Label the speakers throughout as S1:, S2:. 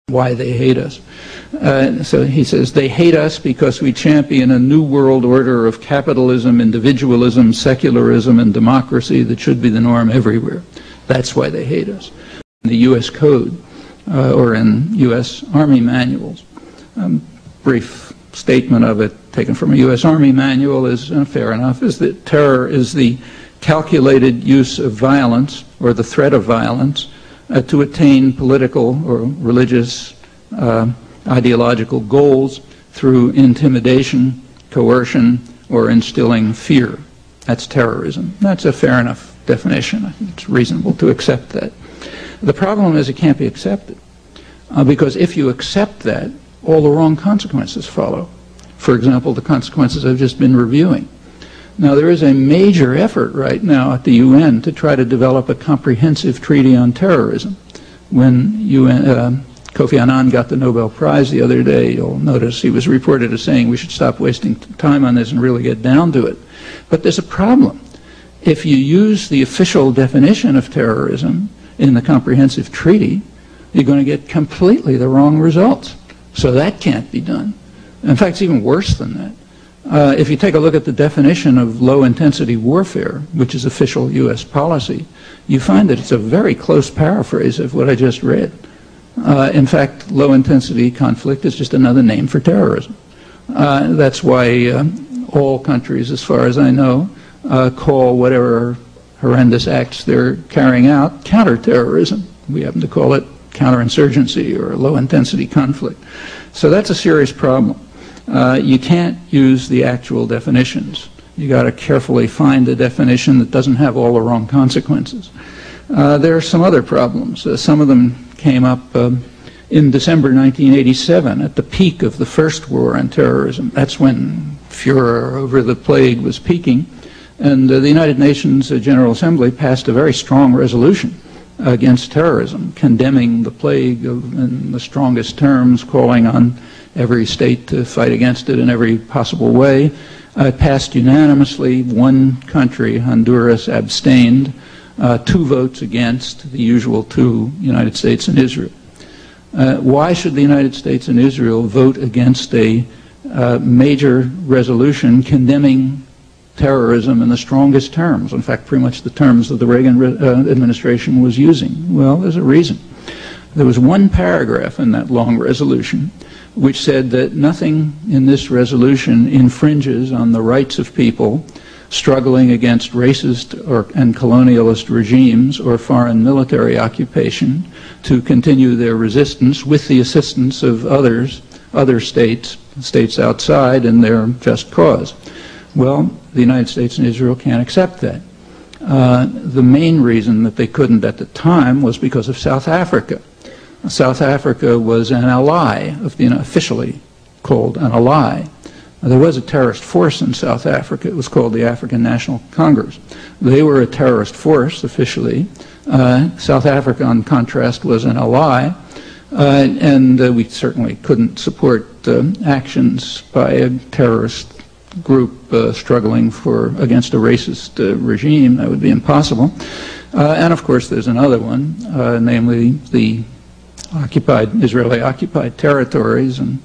S1: why they hate us. So he says, they hate us because we champion a new world order of capitalism, individualism, secularism, and democracy that should be the norm everywhere. That's why they hate us. In the U.S. Code, or in U.S. Army manuals, brief statement of it taken from a U.S. Army manual is fair enough, is that terror is the calculated use of violence, or the threat of violence, to attain political or religious ideological goals through intimidation, coercion, or instilling fear. That's terrorism. That's a fair enough definition. It's reasonable to accept that. The problem is it can't be accepted, because if you accept that, all the wrong consequences follow. For example, the consequences I've just been reviewing. Now, there is a major effort right now at the UN to try to develop a comprehensive treaty on terrorism. When Kofi Annan got the Nobel Prize the other day, you'll notice he was reported as saying we should stop wasting time on this and really get down to it. But there's a problem. If you use the official definition of terrorism in the comprehensive treaty, you're going to get completely the wrong results. So that can't be done. In fact, it's even worse than that. If you take a look at the definition of low-intensity warfare, which is official U.S. policy, you find that it's a very close paraphrase of what I just read. In fact, low-intensity conflict is just another name for terrorism. That's why all countries, as far as I know, call whatever horrendous acts they're carrying out counterterrorism. We happen to call it counterinsurgency or low-intensity conflict. So that's a serious problem. You can't use the actual definitions. You got to carefully find a definition that doesn't have all the wrong consequences. There are some other problems. Some of them came up in December 1987 at the peak of the first war on terrorism. That's when furor over the plague was peaking, and the United Nations General Assembly passed a very strong resolution against terrorism, condemning the plague in the strongest terms, calling on every state to fight against it in every possible way. It passed unanimously. One country, Honduras, abstained. 2 votes against, the usual 2, United States and Israel. Why should the United States and Israel vote against a major resolution condemning terrorism in the strongest terms? In fact, pretty much the terms that the Reagan administration was using. Well, there's a reason. There was one paragraph in that long resolution which said that nothing in this resolution infringes on the rights of people struggling against racist and colonialist regimes or foreign military occupation to continue their resistance with the assistance of other states outside in their just cause. Well, the United States and Israel can't accept that. The main reason that they couldn't at the time was because of South Africa. South Africa was an ally of the officially called an ally. There was a terrorist force in South Africa. It was called the African National Congress. They were a terrorist force officially. South Africa, in contrast, was an ally, and we certainly couldn't support actions by a terrorist group struggling against a racist regime. That would be impossible. And of course, there's another one, namely the Israeli-occupied territories, and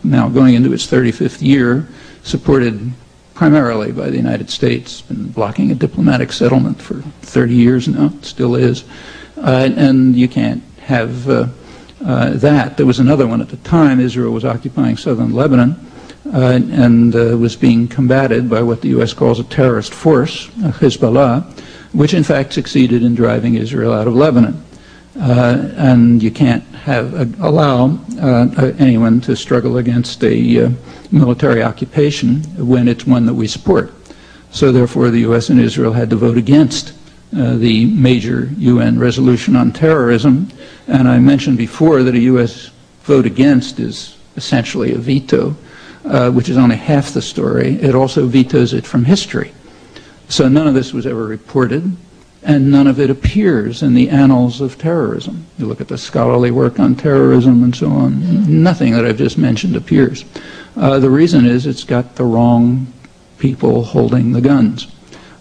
S1: now going into its 35th year, supported primarily by the United States, been blocking a diplomatic settlement for 30 years now, it still is, and you can't have that. There was another one at the time. Israel was occupying southern Lebanon and was being combated by what the U.S. calls a terrorist force, Hezbollah, which in fact succeeded in driving Israel out of Lebanon. And you can't allow anyone to struggle against a military occupation when it's one that we support. So therefore the U.S. and Israel had to vote against the major UN resolution on terrorism. And I mentioned before that a U.S. vote against is essentially a veto, which is only half the story. It also vetoes it from history. So none of this was ever reported, and none of it appears in the annals of terrorism. You look at the scholarly work on terrorism and so on, nothing that I've just mentioned appears. The reason is it's got the wrong people holding the guns.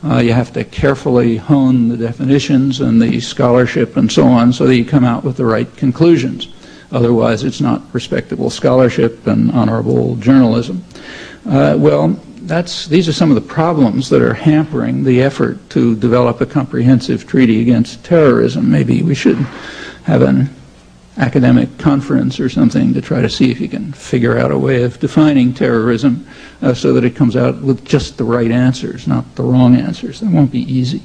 S1: You have to carefully hone the definitions and the scholarship and so on so that you come out with the right conclusions. Otherwise, it's not respectable scholarship and honorable journalism. Well, these are some of the problems that are hampering the effort to develop a comprehensive treaty against terrorism. Maybe we should have an academic conference or something to try to see if you can figure out a way of defining terrorism so that it comes out with just the right answers, not the wrong answers. That won't be easy.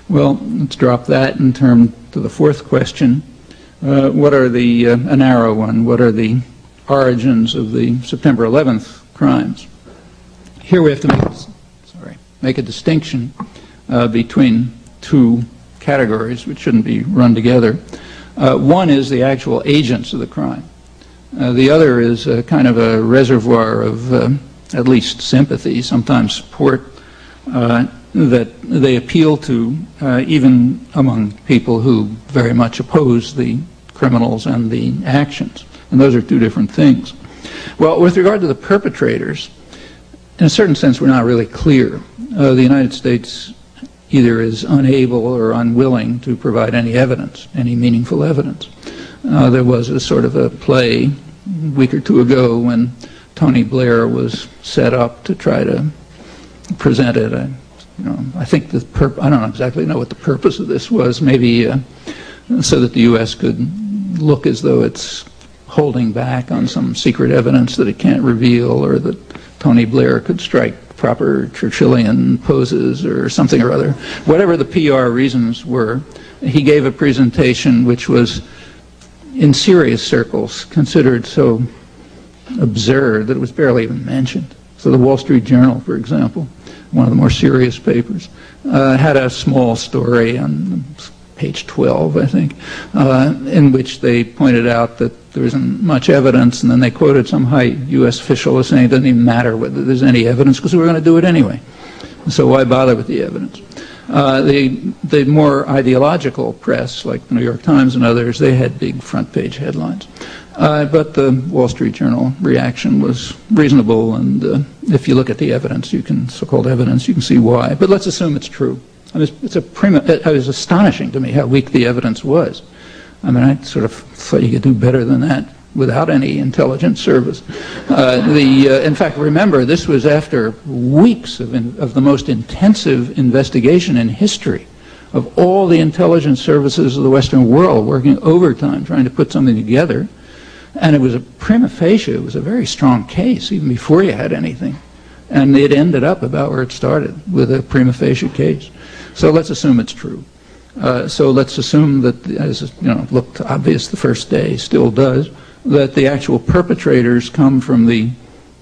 S1: Well, let's drop that and turn to the fourth question. What are a narrow one, what are the origins of the September 11th crimes? Here we have to make a distinction between two categories which shouldn't be run together. One is the actual agents of the crime. The other is kind of a reservoir of at least sympathy, sometimes support, that they appeal to even among people who very much oppose the criminals and the actions. And those are two different things. Well, with regard to the perpetrators, in a certain sense, we're not really clear. The United States either is unable or unwilling to provide any evidence, any meaningful evidence. There was a sort of a play a week or two ago when Tony Blair was set up to try to present it. I think I don't exactly know what the purpose of this was. Maybe so that the U.S. could look as though it's holding back on some secret evidence that it can't reveal, or that Tony Blair could strike proper Churchillian poses or something or other. Whatever the PR reasons were, he gave a presentation which was, in serious circles, considered so absurd that it was barely even mentioned. So the Wall Street Journal, for example, one of the more serious papers, had a small story on page 12, I think, in which they pointed out that there isn't much evidence, and then they quoted some high U.S. official as saying it doesn't even matter whether there's any evidence because we're going to do it anyway. So why bother with the evidence? The more ideological press, like the New York Times and others, they had big front page headlines. But the Wall Street Journal reaction was reasonable, and if you look at the evidence, so-called evidence, you can see why. But let's assume it's true. I mean, it was astonishing to me how weak the evidence was. I mean, I sort of thought you could do better than that without any intelligence service. In fact, remember, this was after weeks of the most intensive investigation in history of all the intelligence services of the Western world working overtime trying to put something together. And it was a prima facie, it was a very strong case even before you had anything. And it ended up about where it started, with a prima facie case. So let's assume it's true. So let's assume that, as looked obvious the first day, still does, that the actual perpetrators come from the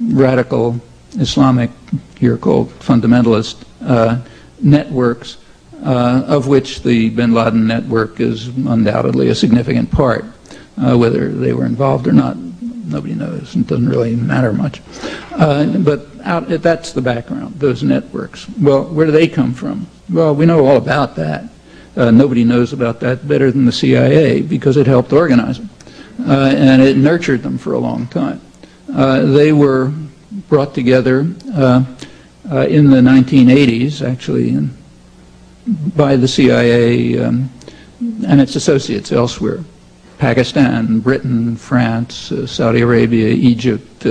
S1: radical Islamic, here called fundamentalist, networks, of which the bin Laden network is undoubtedly a significant part. Whether they were involved or not, nobody knows. It doesn't really matter much. But that's the background, those networks. Well, where do they come from? Well, we know all about that. Nobody knows about that better than the CIA because it helped organize them. And it nurtured them for a long time. They were brought together in the 1980s, actually, by the CIA and its associates elsewhere. Pakistan, Britain, France, Saudi Arabia, Egypt,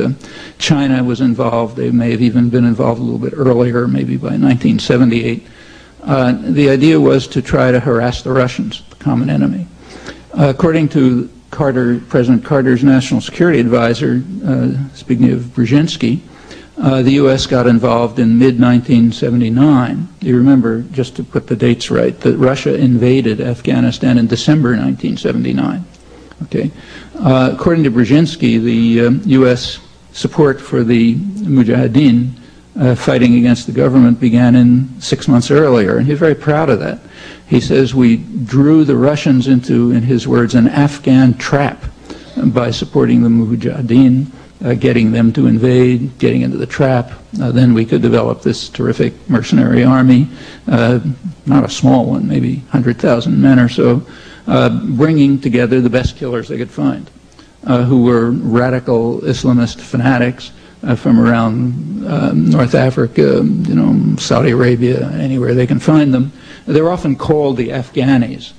S1: China was involved. They may have even been involved a little bit earlier, maybe by 1978. The idea was to try to harass the Russians, the common enemy. According to President Carter's national security advisor, speaking of Brzezinski, the U.S. got involved in mid-1979. You remember, just to put the dates right, that Russia invaded Afghanistan in December 1979. Okay. According to Brzezinski, the U.S. support for the Mujahideen fighting against the government began 6 months earlier, and he's very proud of that. He says we drew the Russians into, in his words, an Afghan trap by supporting the Mujahideen, getting them to invade, getting into the trap. Then we could develop this terrific mercenary army, not a small one, maybe 100,000 men or so, bringing together the best killers they could find, who were radical Islamist fanatics from around North Africa, Saudi Arabia, anywhere they can find them. They're often called the Afghanis.